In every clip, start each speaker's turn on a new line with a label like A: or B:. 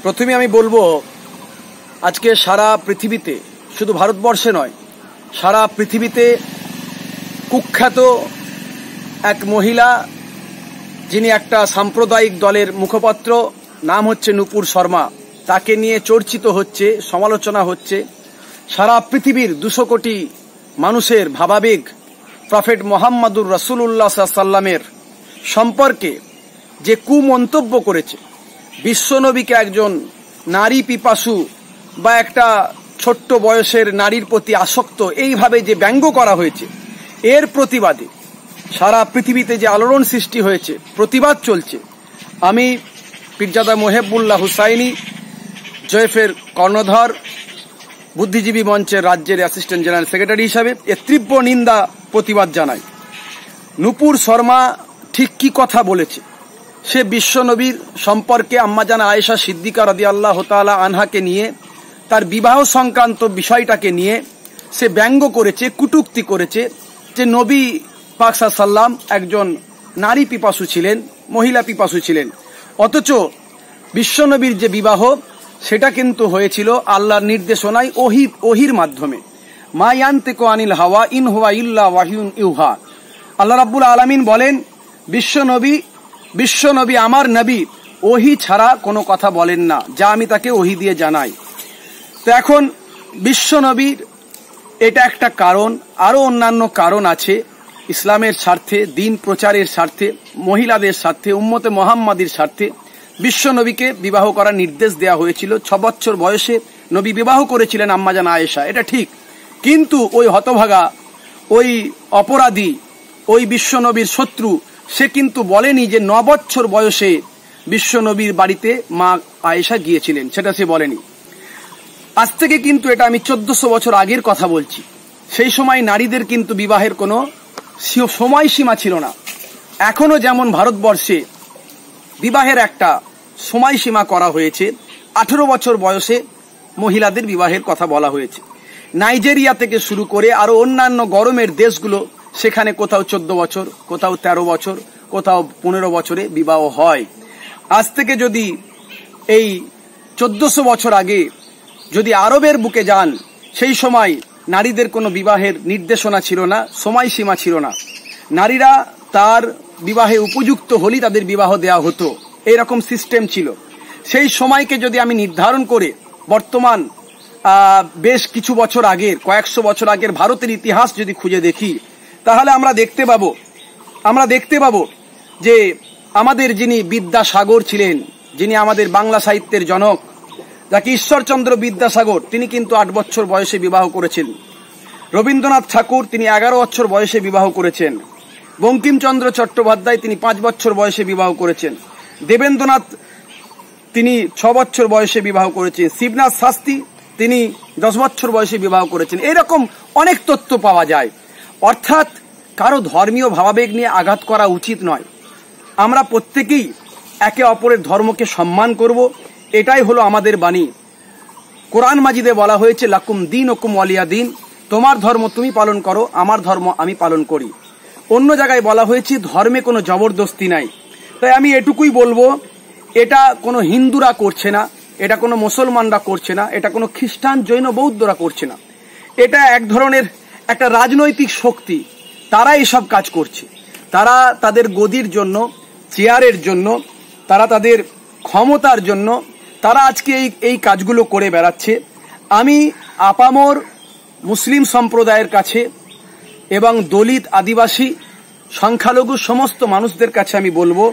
A: প্রথমে আমি বলবো, আজকে সারা পৃথিবীতে, শুধু ভারতবর্ষে নয়, সারা পৃথিবীতে কুখ্যাত এক মহিলা, যিনি একটা সাম্প্রদায়িক দলের মুখপাত্র, নাম হচ্ছে নূপুর শর্মা, তাকে নিয়ে চর্চিত হচ্ছে, সমালোচনা হচ্ছে। সারা পৃথিবীর 200 কোটি মানুষের ভাবাবেগ প্রফেট মোহাম্মদুর রাসূলুল্লাহ সাল্লাল্লাহু আলাইহি ওয়াসাল্লামের সম্পর্কে যে কুমন্তব্য করেছে, বিশ্বনবীকে একজন নারী পিপাসু বা একটা ছোট্ট বয়সের নারীর প্রতি আসক্ত এইভাবে যে ব্যঙ্গ করা হয়েছে, এর প্রতিবাদে সারা পৃথিবীতে যে আলোড়ন সৃষ্টি হয়েছে, প্রতিবাদ চলছে। আমি পীরজাদা মোহেবুল্লাহ হুসাইনি, জয়েফের কর্ণধর, বুদ্ধিজীবী মঞ্চের রাজ্যের অ্যাসিস্ট্যান্ট জেনারেল সেক্রেটারি হিসাবে এর তীব্র নিন্দা প্রতিবাদ জানাই। নূপুর শর্মা ঠিক কি কথা বলেছে? সে বিশ্বনবীর সম্পর্কে আম্মাজান আয়েশা সিদ্দিকা রাদিয়াল্লাহু তাআলা আনহাকে নিয়ে, তার বিবাহ সংক্রান্ত বিষয়টাকে নিয়ে সে ব্যঙ্গ করেছে, কটূক্তি করেছে যে নবী পাক সাল্লাল্লাহু আলাইহি ওয়াসাল্লাম একজন নারী পিপাসু ছিলেন, মহিলা পিপাসু ছিলেন। অথচ বিশ্বনবীর যে বিবাহ, সেটা কিন্তু হয়েছিল আল্লাহর নির্দেশনায়, ওহির মাধ্যমে। মা ইয়ানতিকু আনিল হাওয়া ইন হুয়া ইল্লা ওয়াহিয়ুন ইউহা। আল্লাহ রাব্বুল আলামিন বলেন, বিশ্বনবী আমার নবী, ওহি ছাড়া কোনো কথা বলেন না, যা আমি তাকে ওহি দিয়ে জানাই। তো এখন বিশ্বনবীর এটা একটা কারণ, আরো অন্যান্য কারণ আছে। ইসলামের স্বার্থে, দিন প্রচারের স্বার্থে, মহিলাদের স্বার্থে, উম্মতে মুহাম্মাদির স্বার্থে বিশ্বনবীকে বিবাহ করার নির্দেশ দেওয়া হয়েছিল। 6 বছর বয়সে নবী বিবাহ করেছিলেন আম্মাজান আয়েশা, এটা ঠিক। কিন্তু ওই হতভাগা, ওই অপরাধী, ওই বিশ্বনবীর শত্রু, সে কিন্তু বলেনি যে 9 বছর বয়সে বিশ্বনবীর বাড়িতে মা আয়েশা গিয়েছিলেন, সেটা সে বলেনি। আজ থেকে কিন্তু এটা আমি 1400 বছর আগের কথা বলছি। সেই সময় নারীদের কিন্তু বিবাহের কোনো সময়সীমা ছিল না। এখনো যেমন ভারতবর্ষে বিবাহের একটা সময়সীমা করা হয়েছে, 18 বছর বয়সে মহিলাদের বিবাহের কথা বলা হয়েছে। নাইজেরিয়া থেকে শুরু করে আরো অন্যান্য গরমের দেশগুলো, সেখানে কোথাও 14 বছর, কোথাও 13 বছর, কোথাও 15 বছরে বিবাহ হয়। আজ থেকে যদি এই 1400 বছর আগে যদি আরবের বুকে যান, সেই সময় নারীদের কোনো বিবাহের নির্দেশনা ছিল না, সময়সীমা ছিল না। নারীরা তার বিবাহে উপযুক্ত হলেই তাদের বিবাহ দেয়া হতো, এরকম সিস্টেম ছিল। সেই সময়কে যদি আমি নির্ধারণ করে বর্তমান বেশ কিছু বছর আগের, কয়েকশো বছর আগের ভারতের ইতিহাস যদি খুঁজে দেখি, তাহলে আমরা দেখতে পাবো যে আমাদের যিনি বিদ্যাসাগর ছিলেন, যিনি আমাদের বাংলা সাহিত্যের জনক, যাকে ঈশ্বরচন্দ্র বিদ্যাসাগর, তিনি কিন্তু 8 বছর বয়সে বিবাহ করেছেন। রবীন্দ্রনাথ ঠাকুর, তিনি 11 বছর বয়সে বিবাহ করেছেন। বঙ্কিমচন্দ্র চট্টোপাধ্যায়, তিনি 5 বছর বয়সে বিবাহ করেছেন। দেবেন্দ্রনাথ, তিনি 6 বছর বয়সে বিবাহ করেছেন। শিবনাথ শাস্ত্রী, তিনি 10 বছর বয়সে বিবাহ করেছেন। এরকম অনেক তথ্য পাওয়া যায়। অর্থাৎ কারো ধর্মীয় ভাবাবেগ নিয়ে আঘাত করা উচিত নয়। আমরা প্রত্যেকেই একে অপরের ধর্মকে সম্মান করব, এটাই হলো আমাদের বাণী। কোরআন মাজিদে বলা হয়েছে, লাকুম দীনুকুম ওয়ালিয়া দিন, তোমার ধর্ম তুমি পালন করো, আমার ধর্ম আমি পালন করি। অন্য জায়গায় বলা হয়েছে ধর্মে কোনো জবরদস্তি নাই। তাই আমি এটুকুই বলবো, এটা কোনো হিন্দুরা করছে না, এটা কোনো মুসলমানরা করছে না, এটা কোনো খ্রিস্টান, জৈন, বৌদ্ধরা করছে না। এটা এক ধরনের একটা রাজনৈতিক শক্তি, তারা এসব কাজ করছে। তারা তাদের গদির জন্য, চেয়ারের জন্য, তারা তাদের ক্ষমতার জন্য, তারা আজকে এই কাজগুলো করে বেড়াচ্ছে। আমি আপামর মুসলিম সম্প্রদায়ের কাছে এবং দলিত, আদিবাসী, সংখ্যালঘু সমস্ত মানুষদের কাছে আমি বলবো,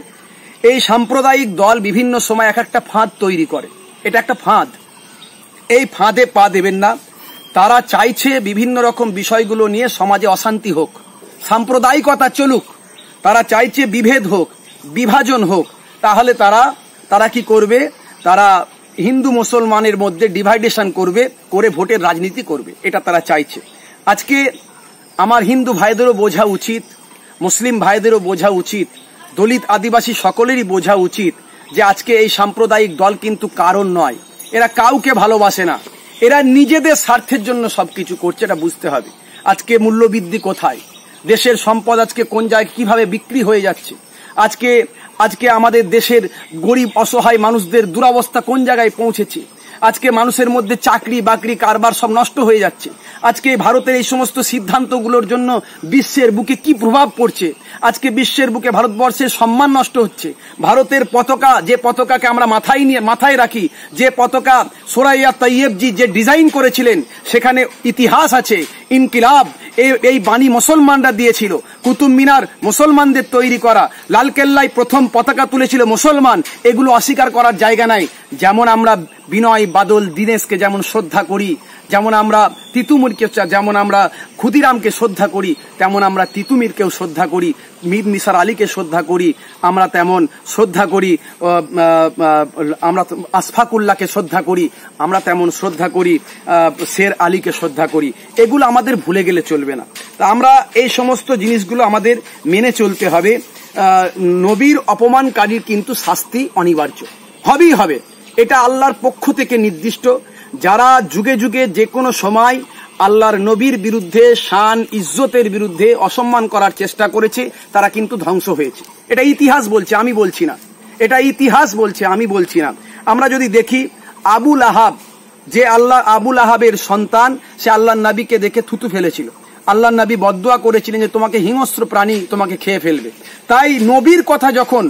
A: এই সাম্প্রদায়িক দল বিভিন্ন সময় এক একটা ফাঁদ তৈরি করে। এটা একটা ফাঁদ, এই ফাঁদে পা দেবেন না। তারা চাইছে বিভিন্ন রকম বিষয়গুলো নিয়ে সমাজে অশান্তি হোক, সাম্প্রদায়িকতা চলুক, তারা চাইছে বিভেদ হোক, বিভাজন হোক। তাহলে তারা কি করবে? তারা হিন্দু মুসলমানের মধ্যে ডিভাইডেশন করে ভোটের রাজনীতি করবে, এটা তারা চাইছে। আজকে আমার হিন্দু ভাইদেরও বোঝা উচিত, মুসলিম ভাইদেরও বোঝা উচিত, দলিত, আদিবাসী সকলেরই বোঝা উচিত যে আজকে এই সাম্প্রদায়িক দল কিন্তু কারণ নয়, এরা কাউকে ভালোবাসে না, এরা নিজেদের স্বার্থের জন্য সবকিছু করছে, এটা বুঝতে হবে। আজকে মূল্যবৃদ্ধি কোথায়, দেশের সম্পদ আজকে কোন জায়গায় কিভাবে বিক্রি হয়ে যাচ্ছে, আজকে আজকে আমাদের দেশের গরিব অসহায় মানুষদের দুরবস্থা কোন জায়গায় পৌঁছেছে। আজকে মানুষের মধ্যে চাকরি বাকরি কারবার সব নষ্ট হয়ে যাচ্ছে। আজকে ভারতের এই সমস্ত সিদ্ধান্তগুলোর জন্য বিশ্বের বুকে কি প্রভাব পড়ছে। আজকে বিশ্বের বুকে ভারতবর্ষের সম্মান নষ্ট হচ্ছে। ভারতের পতাকা, যে পতাকাকে আমরা মাথায় রাখি, যে পতাকা সোরাইয়া তৈয়বজি যে ডিজাইন করেছিলেন, সেখানে ইতিহাস আছে। ইনকিলাব এই বাণী মুসলমানরা দিয়েছিল। কুতুব মিনার মুসলমানদের তৈরি করা, লালকেল্লায় প্রথম পতাকা তুলেছিল মুসলমান। এগুলো অস্বীকার করার জায়গা নাই। যেমন আমরা বিনয় বাদল দীনেশকে যেমন শ্রদ্ধা করি, যেমন আমরা তিতুমিরকে, যেমন আমরা ক্ষুদিরামকে শ্রদ্ধা করি, তেমন আমরা তিতুমিরকেও শ্রদ্ধা করি, মীর নিসার আলীকে শ্রদ্ধা করি, আমরা তেমন শ্রদ্ধা করি, আমরা আশফাকুল্লাহকে শ্রদ্ধা করি, আমরা তেমন শ্রদ্ধা করি শের আলীকে শ্রদ্ধা করি। এগুলো আমাদের ভুলে গেলে চলবে না। তা আমরা এই সমস্ত জিনিসগুলো আমাদের মেনে চলতে হবে। নবীর অপমানকারীর কিন্তু শাস্তি অনিবার্য হবেই হবে, এটা আল্লাহর পক্ষ থেকে নির্দিষ্ট। যারা যুগে যুগে যে কোনো সময় আল্লাহর নবীর বিরুদ্ধে, শান ইজ্জতের বিরুদ্ধে অসম্মান করার চেষ্টা করেছে, তারা কিন্তু ধ্বংস হয়েছে। এটা ইতিহাস বলছে, আমি বলছি না। এটা ইতিহাস বলছে, আমি বলছি না। আমরা যদি দেখি আবু লাহাব, যে আবু লাহাবের সন্তান, সে আল্লাহর নবীকে দেখে থুতু ফেলেছিল। আল্লাহর নবী বদদুয়া করেছিলেন যে তোমাকে হিংস্র প্রাণী তোমাকে খেয়ে ফেলবে। তাই নবীর কথা যখন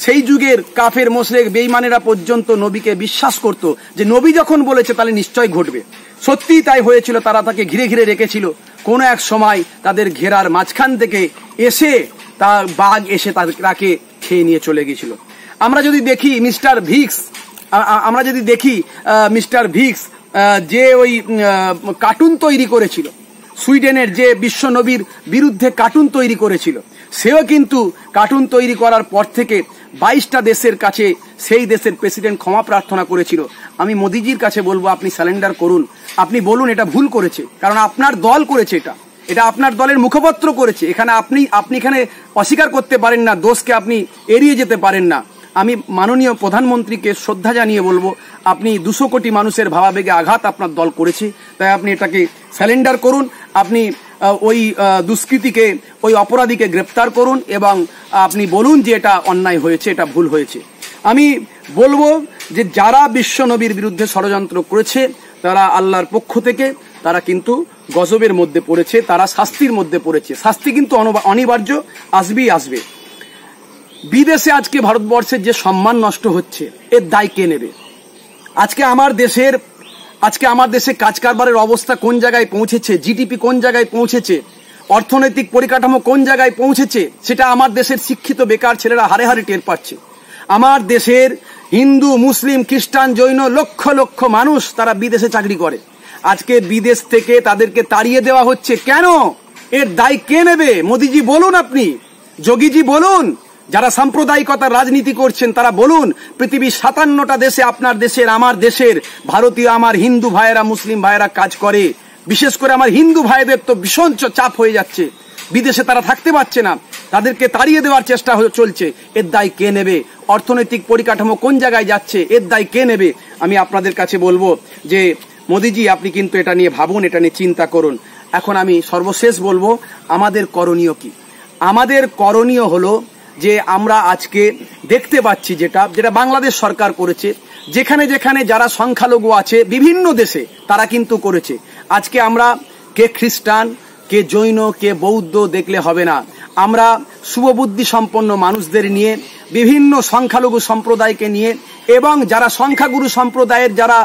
A: সেই যুগের কাফের মুশরিক বেঈমানেরা পর্যন্ত নবীকে বিশ্বাস করত যে নবী যখন বলেছে তাহলে নিশ্চয় ঘটবে। সত্যিই তাই হয়েছিল। তারা তাকে ঘিরে ঘিরে রেখেছিল। কোনো এক সময় তাদের ঘেরার মাঝখান থেকে এসে তার বাঘ এসে তাকে খেয়ে নিয়ে চলে গিয়েছিল। আমরা যদি দেখি মিস্টার ভিক্স, যে ওই কার্টুন তৈরি করেছিল, সুইডেনের যে বিশ্ব নবীর বিরুদ্ধে কার্টুন তৈরি করেছিল, সেও কিন্তু কার্টুন তৈরি করার পর থেকে 22টা দেশের কাছে সেই দেশের প্রেসিডেন্ট ক্ষমা প্রার্থনা করেছিল। আমি মোদিজির কাছে বলবো, আপনি স্যালেন্ডার করুন। আপনি বলুন এটা ভুল করেছে, কারণ আপনার দল করেছে, এটা আপনার দলের মুখপত্র করেছে। এখানে আপনি এখানে অস্বীকার করতে পারেন না, দোষকে আপনি এড়িয়ে যেতে পারেন না। আমি মাননীয় প্রধানমন্ত্রীকে শ্রদ্ধা জানিয়ে বলবো, আপনি 200 কোটি মানুষের ভাবাবেগে আঘাত আপনার দল করেছে, তাই আপনি এটাকে স্যালেন্ডার করুন। আপনি ওই দুষ্কৃতীকে, ওই অপরাধীকে গ্রেপ্তার করুন এবং আপনি বলুন যে এটা অন্যায় হয়েছে, এটা ভুল হয়েছে। আমি বলবো যে যারা বিশ্ব নবীর বিরুদ্ধে ষড়যন্ত্র করেছে, তারা আল্লাহর পক্ষ থেকে তারা কিন্তু গজবের মধ্যে পড়েছে, তারা শাস্তির মধ্যে পড়েছে। শাস্তি কিন্তু অনিবার্য, আসবেই আসবে। বিদেশে আজকে ভারতবর্ষের যে সম্মান নষ্ট হচ্ছে, এর দায় কে নেবে? আজকে আমার দেশে কাজ কারবারের অবস্থা কোন জায়গায় পৌঁছেছে, জিডিপি কোন জায়গায় পৌঁছেছে, অর্থনৈতিক পরিকাঠামো কোন জায়গায় পৌঁছেছে, সেটা আমার দেশের শিক্ষিত বেকার ছেলেরা হারে হারে টের পাচ্ছে। আমার দেশের হিন্দু, মুসলিম, খ্রিস্টান, জৈন লক্ষ লক্ষ মানুষ তারা বিদেশে চাকরি করে। আজকে বিদেশ থেকে তাদেরকে তাড়িয়ে দেওয়া হচ্ছে। কেন? এর দায় কে নেবে? মোদিজি বলুন, আপনি যোগীজি বলুন, যারা সাম্প্রদায়িকতার রাজনীতি করছেন তারা বলুন। পৃথিবীর 57টা দেশে, আপনার দেশের, আমার দেশের ভারতীয় আমার হিন্দু ভাইয়েরা, মুসলিম ভাইয়েরা কাজ করে। বিশেষ করে আমার হিন্দু ভাইদের তো ভীষণ চাপ হয়ে যাচ্ছে, বিদেশে তারা থাকতে পারছে না, তাদেরকে তাড়িয়ে দেওয়ার চেষ্টা চলছে। এর দায় কে নেবে? অর্থনৈতিক পরিকাঠামো কোন জায়গায় যাচ্ছে, এর দায় কে নেবে? আমি আপনাদের কাছে বলবো যে মোদিজি, আপনি কিন্তু এটা নিয়ে ভাবুন, এটা নিয়ে চিন্তা করুন। এখন আমি সর্বশেষ বলবো, আমাদের করণীয় কি? আমাদের করণীয় হলো যে আমরা আজকে দেখতে পাচ্ছি যেটা বাংলাদেশ সরকার করেছে, যেখানে যেখানে যারা সংখ্যালঘু আছে বিভিন্ন দেশে তারা কিন্তু করেছে। আজকে আমরা কে খ্রিস্টান, কে জৈন, কে বৌদ্ধ দেখলে হবে না। আমরা শুভবুদ্ধি সম্পন্ন মানুষদের নিয়ে, বিভিন্ন সংখ্যালঘু সম্প্রদায়কে নিয়ে এবং যারা সংখ্যাগুরু সম্প্রদায়ের যারা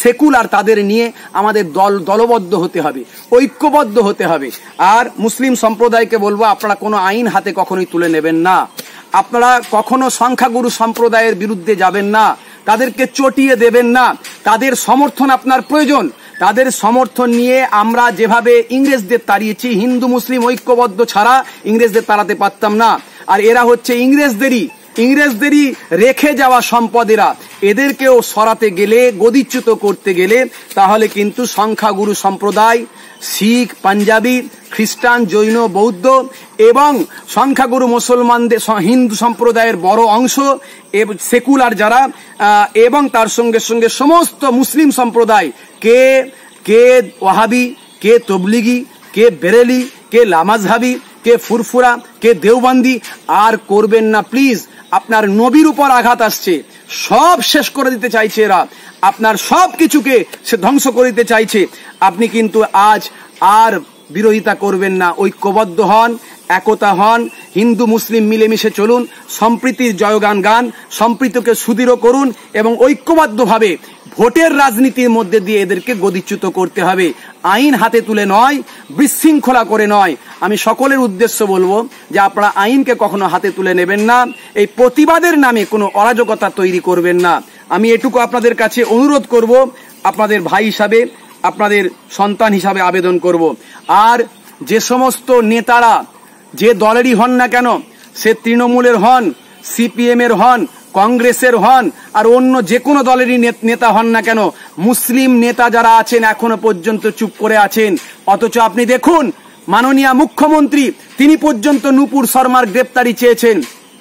A: সেকুলার তাদের নিয়ে আমাদের দলবদ্ধ হতে হবে, ঐক্যবদ্ধ হতে হবে। আর মুসলিম সম্প্রদায়কে বলবো, আপনারা কোনো আইন হাতে কখনোই তুলে নেবেন না। আপনারা কখনো সংখ্যাগুরু সম্প্রদায়ের বিরুদ্ধে যাবেন না, তাদেরকে চটিয়ে দেবেন না। তাদের সমর্থন আপনার প্রয়োজন। তাদের সমর্থন নিয়ে আমরা যেভাবে ইংরেজদের তাড়িয়েছি, হিন্দু মুসলিম ঐক্যবদ্ধ ছাড়া ইংরেজদের তাড়াতে পারতাম না। আর এরা হচ্ছে ইংরেজদেরই রেখে যাওয়া সম্পদেরা। এদেরকেও সরাতে গেলে, গদিচ্যুত করতে গেলে, তাহলে কিন্তু সংখ্যাগুরু সম্প্রদায়, শিখ, পাঞ্জাবি, খ্রিস্টান, জৈন, বৌদ্ধ এবং সংখ্যাগুরু মুসলমানদের, হিন্দু সম্প্রদায়ের বড় অংশ, সেকুলার যারা, এবং তার সঙ্গে সঙ্গে সমস্ত মুসলিম সম্প্রদায়, কে ওয়াহাবি, কে তবলিগি, কে বেরেলি, কে লামাজহাবি, কে ফুরফুরা, কে দেওবন্দি, আর করবেন না প্লিজ। আপনার নবীর উপর আঘাত আসছে, সব শেষ করে দিতে চাইছে এরা, আপনার সব কিছুকে সে ধ্বংস করে দিতে চাইছে। আপনি কিন্তু আজ আর বিরোধিতা করবেন না, ঐক্যবদ্ধ হন, একতা হন, হিন্দু মুসলিম মিলেমিশে চলুন, সম্প্রীতির জয়গান গান, সম্প্রীতিকে সুদৃঢ় করুন এবং ঐক্যবদ্ধভাবে ভোটের রাজনীতির মধ্যে দিয়ে এদেরকে গদিচ্যুত করতে হবে। আইন হাতে তুলে নয়, বিশৃঙ্খলা করে নয়। আমি সকলের উদ্দেশ্য বলবো যে আপনারা আইনকে কখনো হাতে তুলে নেবেন না, এই প্রতিবাদের নামে কোনো অরাজকতা তৈরি করবেন না। আমি এটুকু আপনাদের কাছে অনুরোধ করব, আপনাদের ভাই হিসাবে, আপনাদের সন্তান হিসাবে আবেদন করব। আর যে সমস্ত নেতারা যে দলেরই হন না কেন, সে তৃণমূলের হন, সিপিএম এর হন, কংগ্রেসের হন, আর অন্য যে কোনো দলেরই নেতা হন না কেন, মুসলিম নেতা যারা আছেন এখনো পর্যন্ত চুপ করে আছেন। অথচ আপনি দেখুন, মাননীয় মুখ্যমন্ত্রী তিনি পর্যন্ত নূপুর শর্মার গ্রেপ্তারি চেয়েছেন,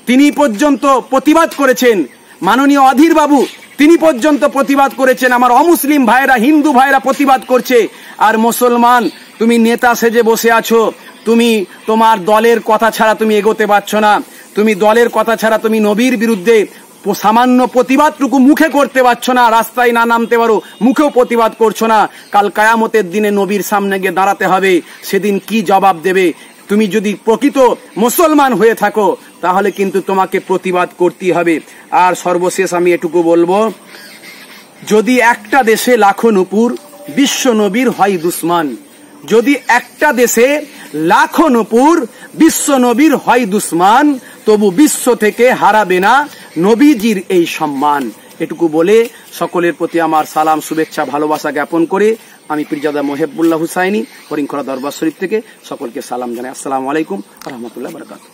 A: তিনি পর্যন্ত প্রতিবাদ করেছেন। মাননীয় অধীর বাবু তিনি পর্যন্ত প্রতিবাদ করেছেন। আমার অমুসলিম ভাইরা, হিন্দু ভাইরা প্রতিবাদ করছে। আর মুসলমান, তুমি নেতা সেজে বসে আছো, তুমি তোমার দলের কথা ছাড়া তুমি এগোতে পারছো না, তুমি দলের কথা ছাড়া তুমি নবীর বিরুদ্ধে সামান্য প্রতিবাদটুকু মুখে করতে পারছো না, রাস্তায় না নামতে পারো, মুখেও প্রতিবাদ করছো না। কাল কিয়ামতের দিনে নবীর সামনে গিয়ে দাঁড়াতে হবে, সেদিন কি জবাব দেবে? তুমি যদি প্রকৃত মুসলমান হয়ে থাকো তাহলে কিন্তু তোমাকে প্রতিবাদ করতেই হবে। আর সর্বশেষ আমি এটুকু বলবো, যদি একটা দেশে লাখো নূপুর, বিশ্ব নবীর হয় দুশ্মন। যদি একটা দেশে লাখো নূপুর, বিশ্ব নবীর হয় দুশ্মন, তবু বিশ্ব থেকে হারাবে না নবীজির এই সম্মান। এটুকু বলে সকলের প্রতি আমার সালাম, শুভেচ্ছা, ভালোবাসা জ্ঞাপন করে আমি পীরজাদা মোহেবুল্লাহ হুসাইনি হরিংখলা দরবার শরীফ থেকে সকলকে সালাম জানাই। আসসালামু আলাইকুম ওয়া রাহমাতুল্লাহি ওয়া বারাকাতুহু।